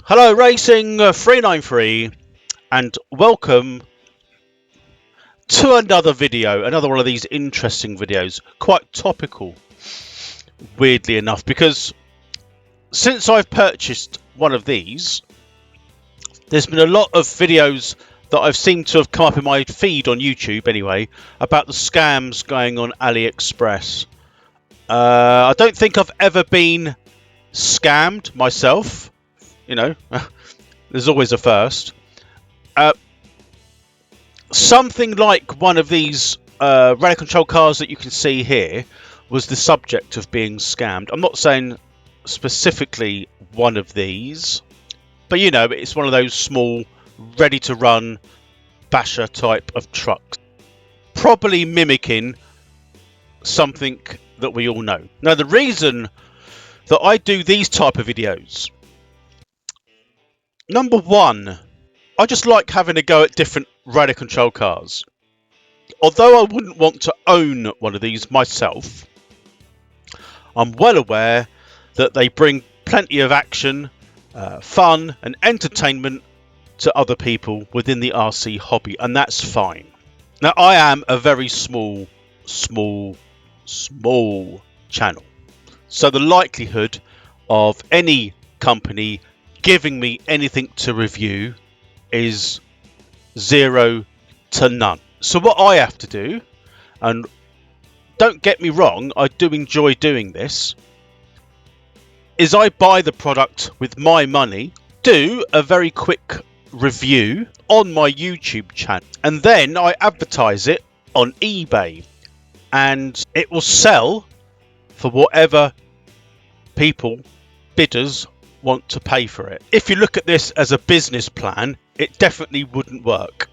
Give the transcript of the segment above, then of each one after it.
Hello Racing 393 and welcome to another video, another one of these interesting videos, quite topical, weirdly enough, because since I've purchased one of these, there's been a lot of videos that I've seemed to have come up in my feed on YouTube anyway, about the scams going on AliExpress. I don't think I've ever been scammed myself, you know, there's always a first. Something like one of these rally control cars that you can see here was the subject of being scammed. I'm not saying specifically one of these, but you know, it's one of those small, ready-to-run basher type of trucks, probably mimicking something that we all know. Now, the reason that I do these type of videos, number one, I just like having a go at different rally control cars. Although I wouldn't want to own one of these myself, I'm well aware that they bring plenty of action, fun and entertainment to other people within the RC hobby, and that's fine. Now, I am a very small channel, so the likelihood of any company giving me anything to review is 0 to none. So what I have to do, and don't get me wrong, I do enjoy doing this, is I buy the product with my money, do a very quick review on my YouTube channel, and then I advertise it on eBay, and it will sell for whatever people, bidders, want to pay for it. If you look at this as a business plan, it definitely wouldn't work.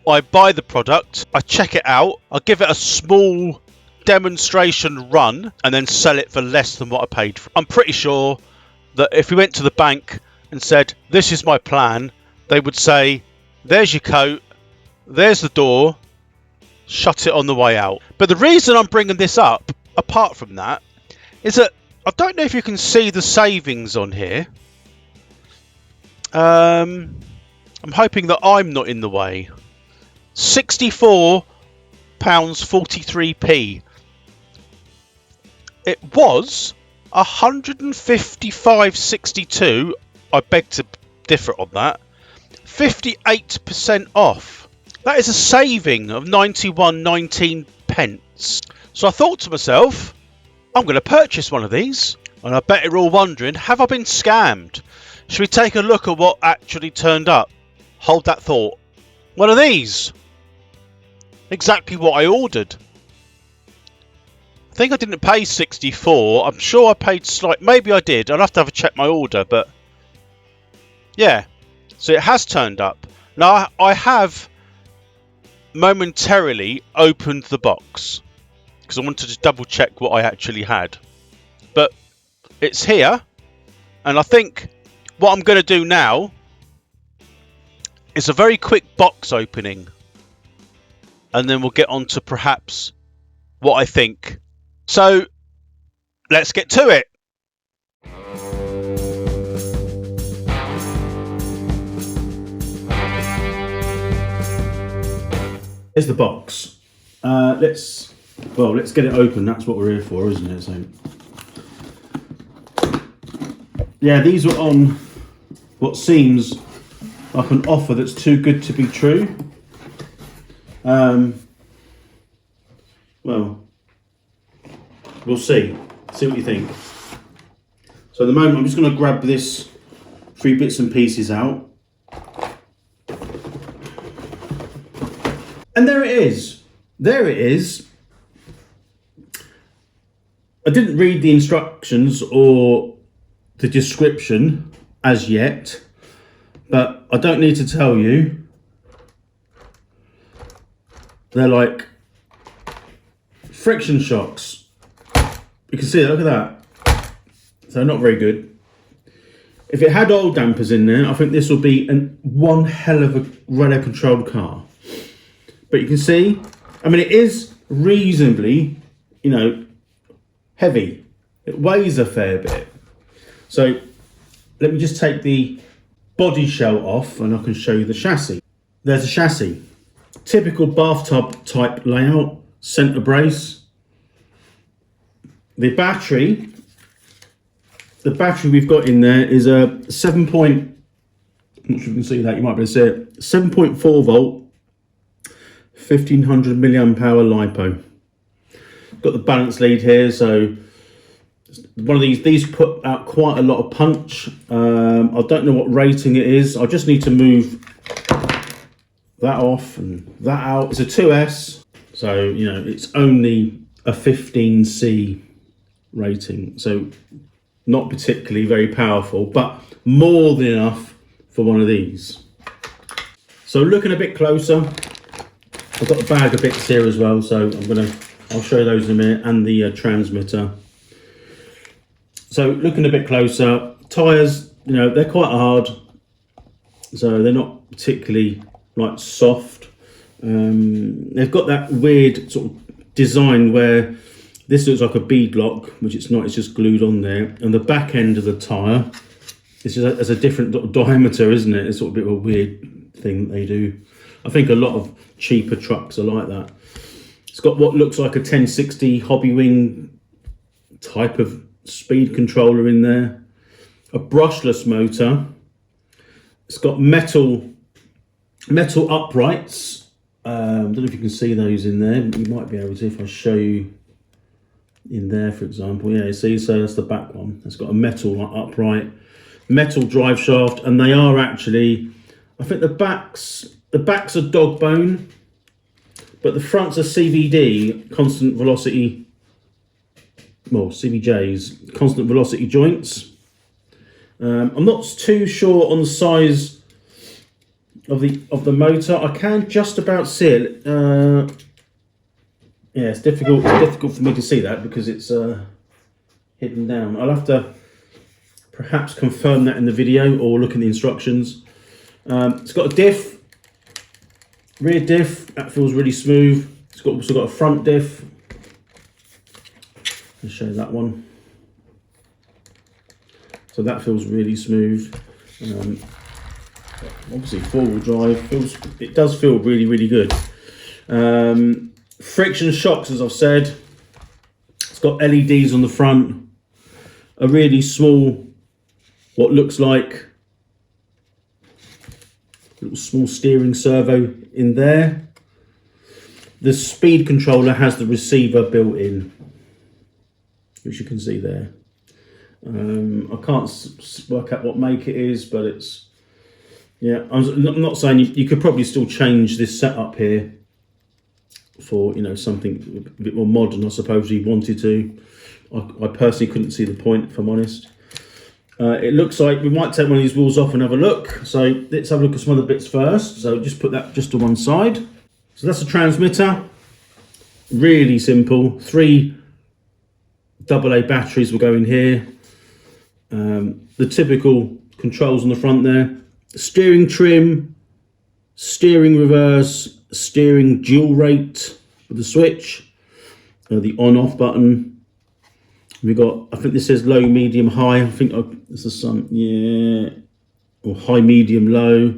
I buy the product, I check it out, I give it a small demonstration run, and then sell it for less than what I paid for. I'm pretty sure that if we went to the bank and said, this is my plan, they would say, there's your coat, there's the door, shut it on the way out. But the reason I'm bringing this up, apart from that, is that I don't know if you can see the savings on here. I'm hoping that I'm not in the way. £64.43p. It was 155.62. I beg to differ on that. 58% off. That is a saving of 91.19 pence. So I thought to myself, I'm going to purchase one of these, and I bet you're all wondering, have I been scammed? Should we take a look at what actually turned up? Hold that thought. One of these. Exactly what I ordered. I think I didn't pay 64. I'm sure I paid maybe I did. I'll have to have a check my order, but yeah. So it has turned up. Now I have momentarily opened the box because I wanted to double check what I actually had. But it's here, and I think what I'm going to do now is a very quick box opening, and then we'll get on to perhaps what I think. So let's get to it. Here's the box. Let's get it open. That's what we're here for, isn't it? So yeah, these were on what seems like an offer that's too good to be true. Well, we'll see what you think. So at the moment I'm just going to grab this 3 bits and pieces out, and there it is. I didn't read the instructions or the description as yet, but I don't need to tell you, they're like friction shocks. You can see it, look at that. So not very good. If it had oil dampers in there, I think this will be one hell of a rudder controlled car. But you can see, I mean, it is reasonably, heavy. It weighs a fair bit. So let me just take the body shell off and I can show you the chassis. There's a chassis. Typical bathtub type layout, centre brace. The battery we've got in there is a 7 point, I'm not sure if you can see that, you might be able to see it, 7.4 volt, 1500 milliamp hour LiPo. Got the balance lead here, so one of these put out quite a lot of punch. I don't know what rating it is. I just need to move that off and that out. It's a 2S, so you know it's only a 15C rating, so not particularly very powerful, but more than enough for one of these. So looking a bit closer, I've got a bag of bits here as well, so I'll show those in a minute, and the transmitter. So looking a bit closer, tyres, you know, they're quite hard, so they're not particularly like soft. They've got that weird sort of design where this looks like a bead lock, which it's not, it's just glued on there. And the back end of the tyre, it's just has a different diameter, isn't it? It's sort of a bit of a weird thing that they do. I think a lot of cheaper trucks are like that. It's got what looks like a 1060 hobby wing type of speed controller in there. A brushless motor. It's got metal uprights. I don't know if you can see those in there. You might be able to if I show you in there, for example. Yeah, you see, so that's the back one. It's got a metal upright, metal drive shaft, and they are actually, I think the backs are dog bone, but the fronts are CVD, constant velocity, well, CVJs, constant velocity joints. I'm not too sure on the size of the motor. I can just about see it. Yeah, it's difficult for me to see that because it's hidden down. I'll have to perhaps confirm that in the video or look in the instructions. It's got a diff, rear diff, that feels really smooth. It's also got a front diff. I'll show you that one. So that feels really smooth. Obviously four-wheel drive, it does feel really, really good. Friction shocks, as I've said. It's got LEDs on the front. A really small, what looks like a little small steering servo in there. The speed controller has the receiver built in, which you can see there. I can't work out what make it is, but it's, yeah, I'm not saying you could probably still change this setup here for, you know, something a bit more modern, I suppose, if you wanted to. I personally couldn't see the point, if I'm honest. It looks like we might take one of these wheels off and have a look. So let's have a look at some other bits first. So just put that just to one side. So that's a transmitter. Really simple. 3 AA batteries will go in here. The typical controls on the front there. Steering trim, steering reverse, steering dual rate with the switch, the on-off button. We got, I think this says low, medium, high. I think it's the sun, yeah, or high, medium, low,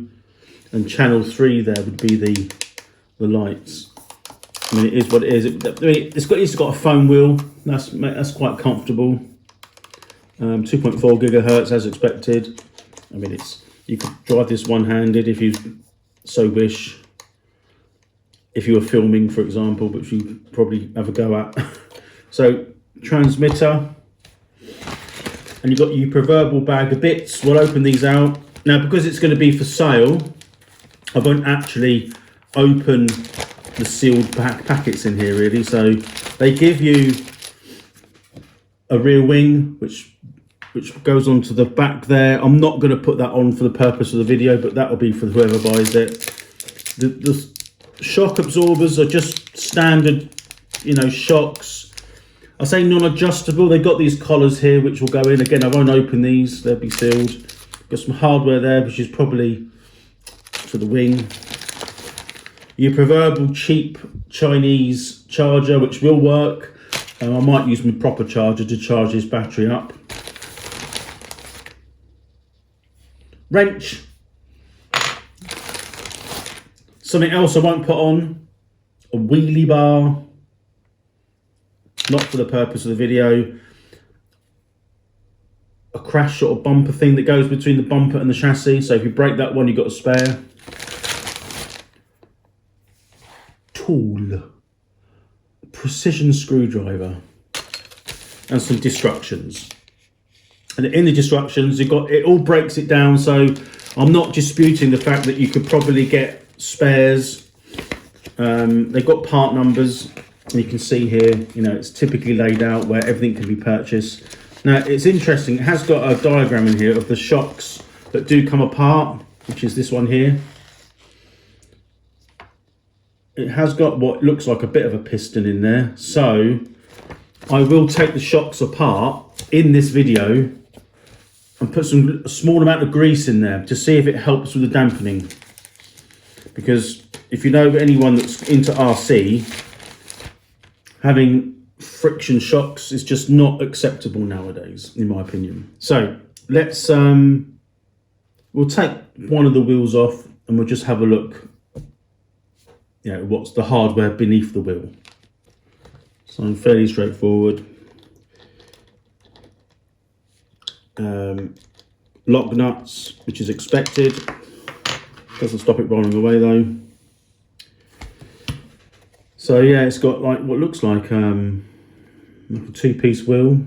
and channel 3 there would be the lights. I mean, it is what it is. It's got a foam wheel. That's quite comfortable. 2.4 gigahertz as expected. I mean, you could drive this one-handed if you so wish. If you were filming, for example, which you probably have a go at. So transmitter, and you've got your proverbial bag of bits. We'll open these out now because it's going to be for sale. I won't actually open the sealed packets in here really. So they give you a rear wing which goes onto the back there. I'm not going to put that on for the purpose of the video, but that'll be for whoever buys it. The shock absorbers are just standard, you know, shocks. I say non-adjustable. They've got these collars here which will go in. Again, I won't open these. They'll be sealed. Got some hardware there, which is probably for the wing. Your proverbial cheap Chinese charger, which will work. I might use my proper charger to charge this battery up. Wrench, Something else I won't put on, a wheelie bar, not for the purpose of the video. A crash sort of bumper thing that goes between the bumper and the chassis. So if you break that one, you've got a spare. Tool. Precision screwdriver. And some destructions. And in the destructions, you've got, it all breaks it down. So I'm not disputing the fact that you could probably get spares. They've got part numbers. And you can see here, you know, it's typically laid out where everything can be purchased. Now, it's interesting. It has got a diagram in here of the shocks that do come apart, which is this one here. It has got what looks like a bit of a piston in there. So I will take the shocks apart in this video and put a small amount of grease in there to see if it helps with the dampening. Because if you know anyone that's into RC, having friction shocks is just not acceptable nowadays, in my opinion. So let's we'll take one of the wheels off and we'll just have a look, you know, what's the hardware beneath the wheel. So fairly straightforward. Lock nuts, which is expected. Doesn't stop it rolling away though. So yeah, it's got like what looks like a two-piece wheel.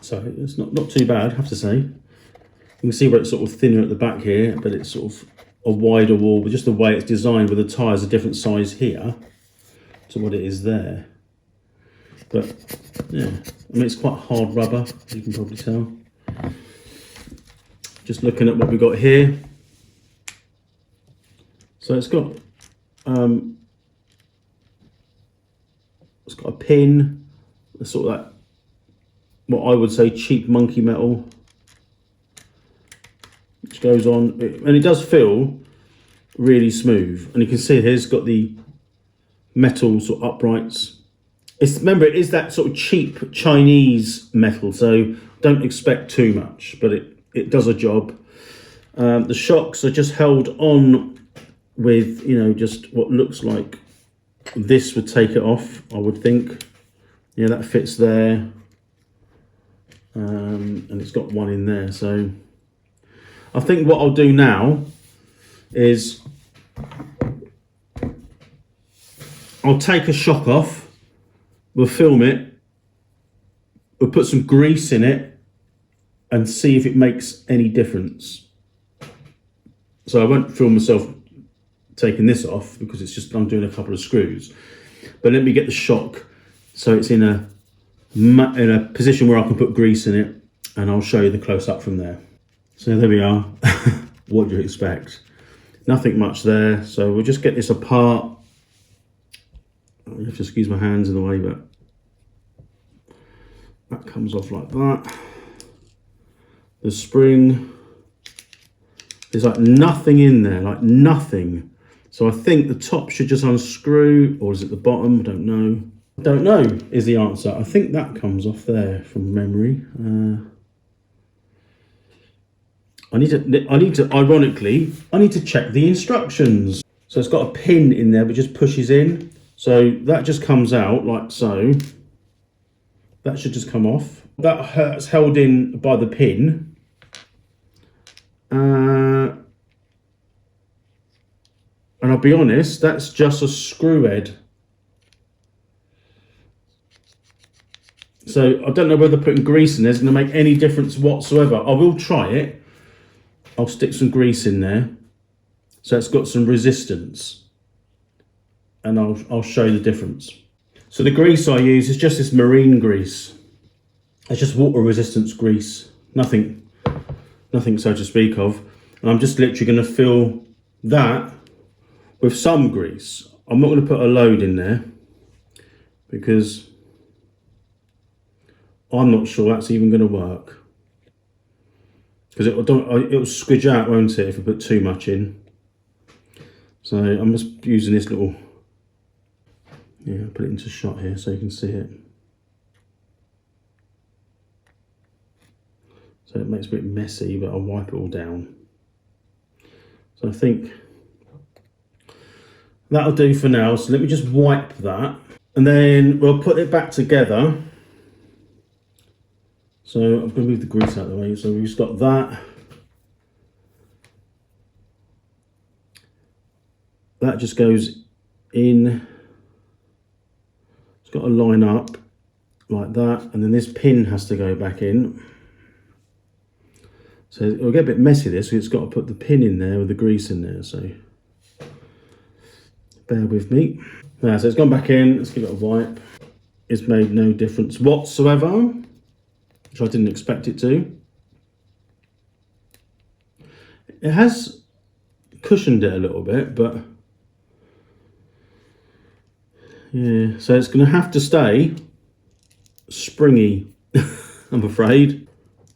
So it's not too bad, I have to say. You can see where it's sort of thinner at the back here, but it's sort of a wider wall, but just the way it's designed with the tyres a different size here to what it is there. But yeah, I mean, it's quite hard rubber, as you can probably tell. Just looking at what we've got here. So it's got a pin, sort of that, what I would say cheap monkey metal, which goes on, and it does feel really smooth. And you can see here it's got the metal sort of uprights. Remember, it is that sort of cheap Chinese metal, so don't expect too much, but it does a job. The shocks are just held on with, you know, just what looks like this would take it off, I would think. Yeah, that fits there. And it's got one in there. So I think what I'll do now is I'll take a shock off, we'll film it, we'll put some grease in it and see if it makes any difference. So I won't film myself taking this off because it's just, I'm doing a couple of screws. But let me get the shock so it's in a position where I can put grease in it, and I'll show you the close-up from there. So there we are. What do you expect? Nothing much there. So we'll just get this apart. I have to squeeze my hands in the way, but that comes off like that. The spring, there's like nothing in there, like nothing. So I think the top should just unscrew, or is it the bottom? I don't know. I don't know is the answer. I think that comes off there from memory. I need to, ironically, I need to check the instructions. So it's got a pin in there, but just pushes in. So that just comes out like so. That should just come off. That's held in by the pin. And I'll be honest, that's just a screw head. So I don't know whether putting grease in there is going to make any difference whatsoever. I will try it. I'll stick some grease in there, so it's got some resistance, and I'll show you the difference. So the grease I use is just this marine grease. It's just water resistance grease, nothing so to speak of. And I'm just literally going to fill that with some grease. I'm not going to put a load in there because I'm not sure that's even going to work. Because it'll squidge out, won't it, if I put too much in. So I'm just using this little, yeah, I'll put it into shot here so you can see it. So it makes it a bit messy, but I'll wipe it all down. So I think That'll do for now. So let me just wipe that, and then we'll put it back together. So I'm going to move the grease out of the way. So we've just got that. That just goes in. It's got to line up like that, and then this pin has to go back in. So it'll get a bit messy this, so it's got to put the pin in there with the grease in there, so bear with me. So it's gone back in, let's give it a wipe. It's made no difference whatsoever, which I didn't expect it to. It has cushioned it a little bit, but yeah, so it's going to have to stay springy, I'm afraid.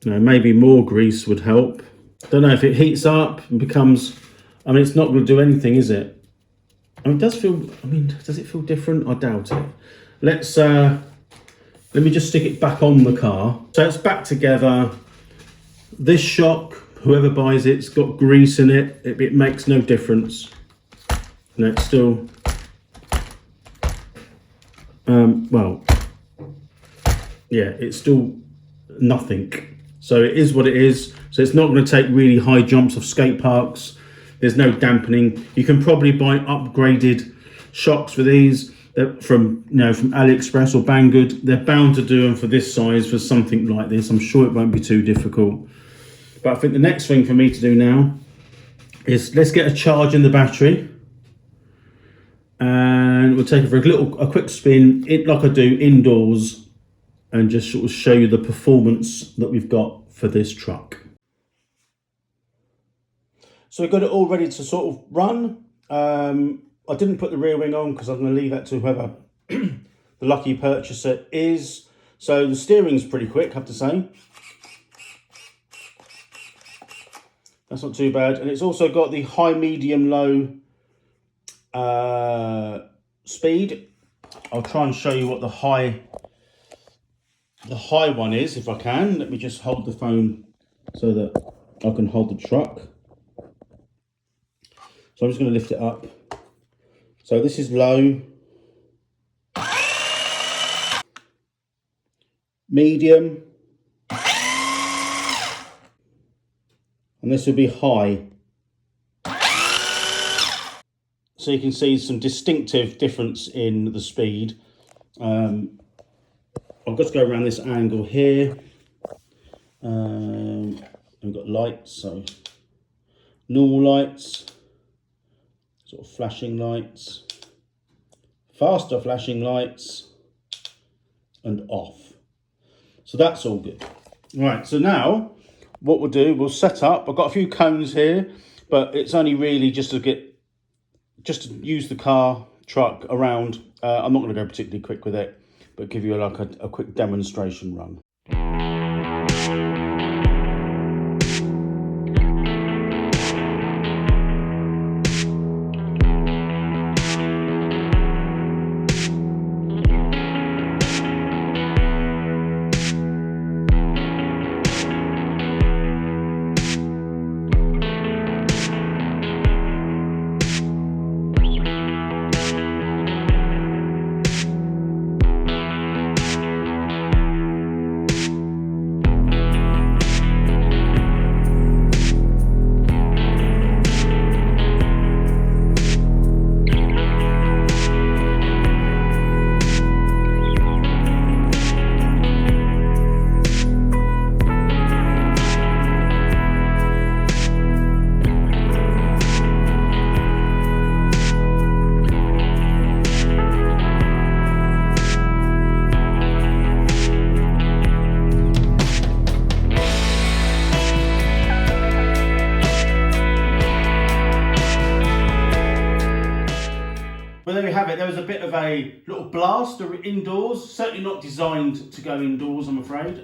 You know, maybe more grease would help. Don't know if it heats up and becomes, I mean, it's not going to do anything, is it? I mean, it does feel, I mean, does it feel different? I doubt it. Let me just stick it back on the car. So it's back together. This shock, whoever buys it, it's got grease in it. It makes no difference. And it's still, well, yeah, it's still nothing. So it is what it is. So it's not going to take really high jumps off skate parks. There's no dampening. You can probably buy upgraded shocks for these from AliExpress or Banggood. They're bound to do them for this size for something like this. I'm sure it won't be too difficult. But I think the next thing for me to do now is let's get a charge in the battery, and we'll take it for a quick spin, like I do indoors, and just sort of show you the performance that we've got for this truck. So we've got it all ready to sort of run. I didn't put the rear wing on because I'm going to leave that to whoever the lucky purchaser is. So the steering's pretty quick, I have to say. That's not too bad. And it's also got the high, medium, low speed. I'll try and show you what the high one is if I can. Let me just hold the phone so that I can hold the truck. So I'm just going to lift it up. So this is low, medium, and this will be high. So you can see some distinctive difference in the speed. I'll just go around this angle here. We've got lights, so normal lights, sort of flashing lights, faster flashing lights, and off. So that's all good. Right, so now what we'll do, we'll set up. I've got a few cones here, but it's only really just to use the truck around. I'm not going to go particularly quick with it, but give you like a quick demonstration run. Well, there we have it. There was a bit of a little blast indoors. Certainly not designed to go indoors, I'm afraid.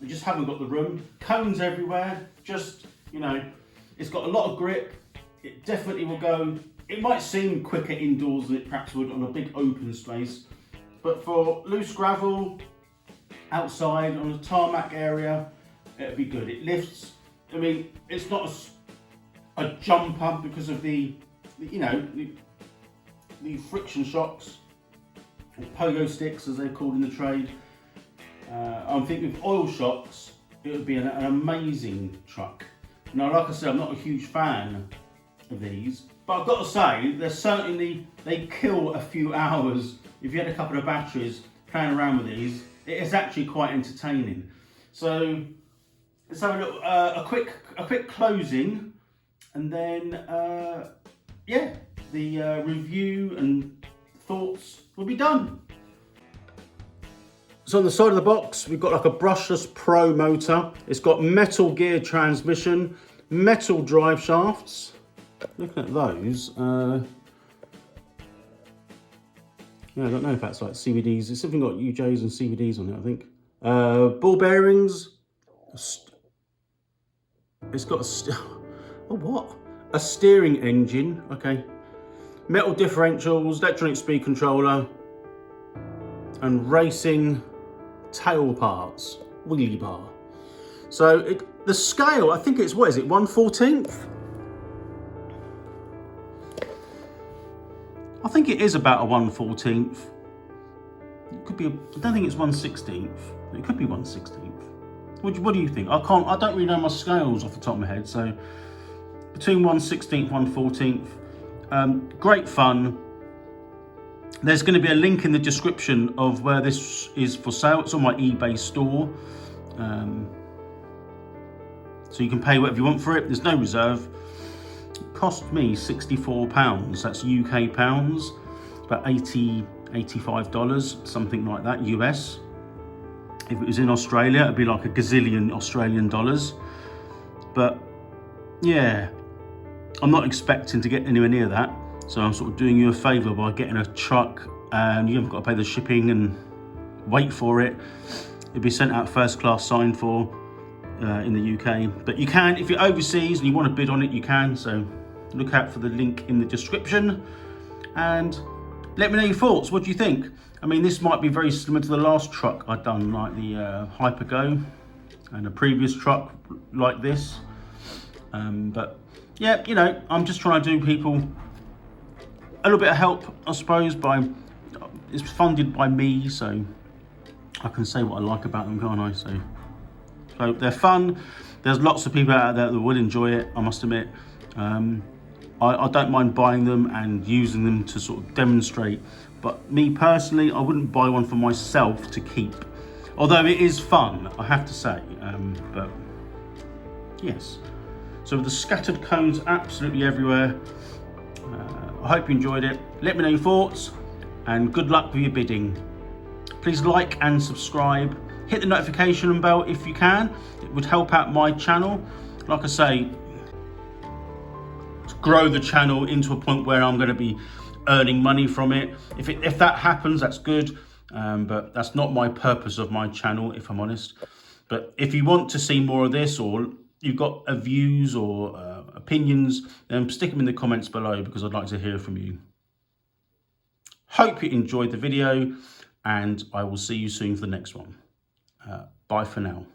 We just haven't got the room. Cones everywhere. Just, it's got a lot of grip. It definitely will go. It might seem quicker indoors than it perhaps would on a big open space. But for loose gravel, outside, on a tarmac area, it'll be good. It lifts. I mean, it's not a jumper because of the the friction shocks, or pogo sticks as they're called in the trade. I'm thinking with oil shocks, it would be an amazing truck. Now, like I said, I'm not a huge fan of these, but I've got to say, they kill a few hours. If you had a couple of batteries playing around with these, it is actually quite entertaining. So let's have a little, a quick closing, and then yeah, the review and thoughts will be done. So on the side of the box, we've got like a brushless Pro motor. It's got metal gear transmission, metal drive shafts. Looking at those, yeah, I don't know if that's like CVDs. It's something got UJs and CVDs on it, I think. Ball bearings. It's got a steering engine. Okay. Metal differentials, electronic speed controller, and racing tail parts, wheelie bar. So the scale, I think it's, what is it, 1/14? I think it is about a 1/14. It could be, I don't think it's 1/16. It could be 1/16. What do you think? I don't really know my scales off the top of my head, so between 1/16, 1/14. Great fun. There's going to be a link in the description of where this is for sale. It's on my eBay store. So you can pay whatever you want for it. There's no reserve. It cost me £64. That's UK pounds. About $80, $85, something like that, US. If it was in Australia, it'd be like a gazillion Australian dollars. But yeah, I'm not expecting to get anywhere near that. So I'm sort of doing you a favour by getting a truck, and you haven't got to pay the shipping and wait for it. It'll be sent out first class, signed for in the UK. But you can, if you're overseas and you want to bid on it, you can. So look out for the link in the description and let me know your thoughts. What do you think? I mean, this might be very similar to the last truck I'd done, like the Hypergo, and a previous truck like this. But yeah, you know, I'm just trying to do people a little bit of help, I suppose. It's funded by me, so I can say what I like about them, can't I? So they're fun. There's lots of people out there that will enjoy it, I must admit. I don't mind buying them and using them to sort of demonstrate, but me personally, I wouldn't buy one for myself to keep. Although it is fun, I have to say. But yes. So the scattered cones absolutely everywhere. I hope you enjoyed it. Let me know your thoughts and good luck with your bidding. Please like and subscribe. Hit the notification bell if you can. It would help out my channel. Like I say, to grow the channel into a point where I'm going to be earning money from it. If that happens, that's good. But that's not my purpose of my channel, if I'm honest. But if you want to see more of this, or you've got views or opinions, then stick them in the comments below, because I'd like to hear from you. Hope you enjoyed the video, and I will see you soon for the next one. Bye for now.